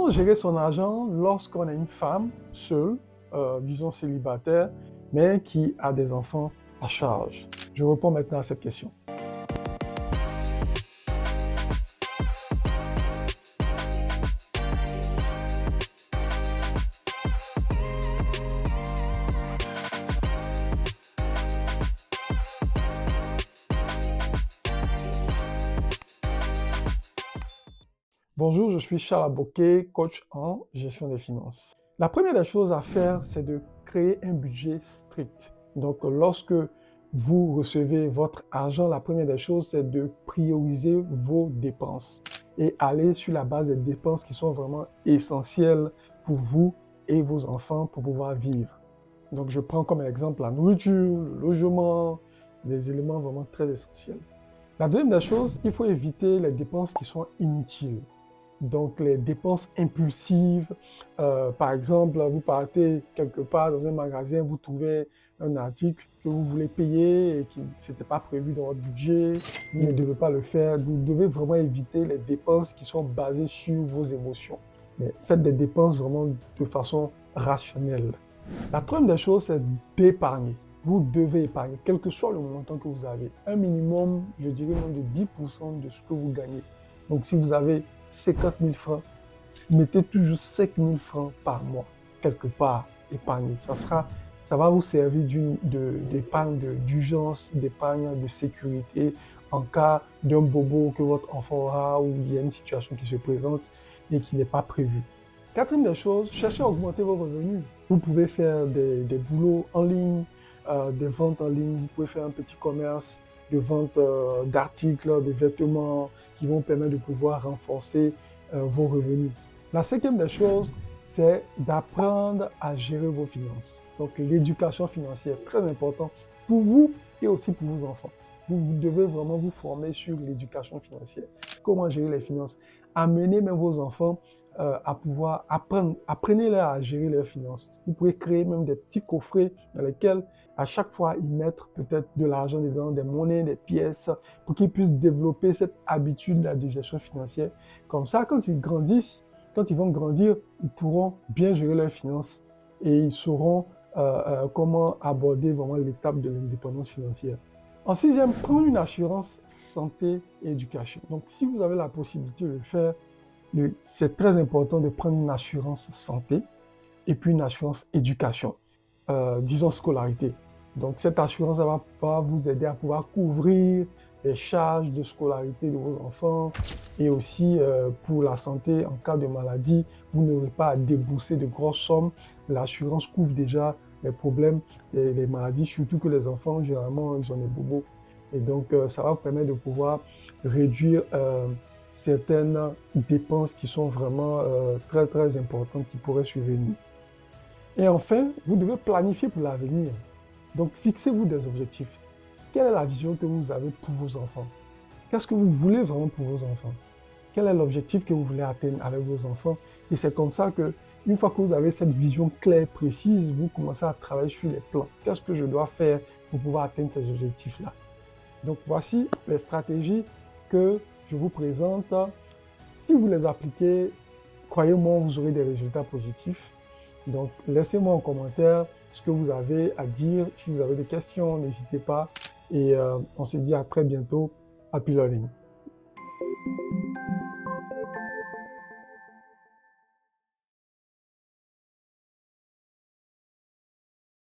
Comment gérer son argent lorsqu'on est une femme seule, disons célibataire, mais qui a des enfants à charge? Je réponds maintenant à cette question. Bonjour, je suis Charles Aboké, coach en gestion des finances. La première des choses à faire, c'est de créer un budget strict. Donc, lorsque vous recevez votre argent, la première des choses, c'est de prioriser vos dépenses et aller sur la base des dépenses qui sont vraiment essentielles pour vous et vos enfants pour pouvoir vivre. Donc, je prends comme exemple la nourriture, le logement, des éléments vraiment très essentiels. La deuxième des choses, il faut éviter les dépenses qui sont inutiles. Donc, les dépenses impulsives, par exemple, vous partez quelque part dans un magasin, vous trouvez un article que vous voulez payer et qui n'était pas prévu dans votre budget, vous ne devez pas le faire. Vous devez vraiment éviter les dépenses qui sont basées sur vos émotions. Mais faites des dépenses vraiment de façon rationnelle. La troisième des choses, c'est d'épargner. Vous devez épargner, quel que soit le montant que vous avez. Un minimum, je dirais même de 10% de ce que vous gagnez. Donc, si vous avez 50 000 francs, mettez toujours 5 000 francs par mois, quelque part, épargné. Ça va vous servir d'épargne d'urgence, d'épargne de sécurité en cas d'un bobo que votre enfant aura ou il y a une situation qui se présente et qui n'est pas prévue. Quatrième des choses, cherchez à augmenter vos revenus. Vous pouvez faire des boulots en ligne, des ventes en ligne, vous pouvez faire un petit commerce de vente d'articles, de vêtements qui vont permettre de pouvoir renforcer vos revenus. La cinquième des choses, c'est d'apprendre à gérer vos finances. Donc l'éducation financière, très important pour vous et aussi pour vos enfants. Vous devez vraiment vous former sur l'éducation financière. Comment gérer les finances. Amenez même vos enfants à pouvoir apprendre. Apprenez-leur à gérer leurs finances. Vous pouvez créer même des petits coffrets dans lesquels à chaque fois ils mettent peut-être de l'argent dedans, des monnaies, des pièces, pour qu'ils puissent développer cette habitude de gestion financière. Comme ça, quand ils grandissent, quand ils vont grandir, ils pourront bien gérer leurs finances et ils sauront comment aborder vraiment l'étape de l'indépendance financière. En sixième, prendre une assurance santé et éducation. Donc, si vous avez la possibilité de le faire, c'est très important de prendre une assurance santé et puis une assurance éducation, disons scolarité. Donc, cette assurance va vous aider à pouvoir couvrir les charges de scolarité de vos enfants et aussi pour la santé, en cas de maladie, vous n'aurez pas à débourser de grosses sommes. L'assurance couvre déjà les problèmes, les maladies, surtout que les enfants, généralement, ils ont des bobos. Et donc, ça va vous permettre de pouvoir réduire certaines dépenses qui sont vraiment très, très importantes qui pourraient survenir. Et enfin, vous devez planifier pour l'avenir. Donc, fixez-vous des objectifs. Quelle est la vision que vous avez pour vos enfants? Qu'est-ce que vous voulez vraiment pour vos enfants? Quel est l'objectif que vous voulez atteindre avec vos enfants? Et c'est comme ça que, une fois que vous avez cette vision claire, précise, vous commencez à travailler sur les plans. Qu'est-ce que je dois faire pour pouvoir atteindre ces objectifs-là? Donc, voici les stratégies que je vous présente. Si vous les appliquez, croyez-moi, vous aurez des résultats positifs. Donc, laissez-moi en commentaire ce que vous avez à dire. Si vous avez des questions, n'hésitez pas. Et on se dit à très bientôt. Happy Learning.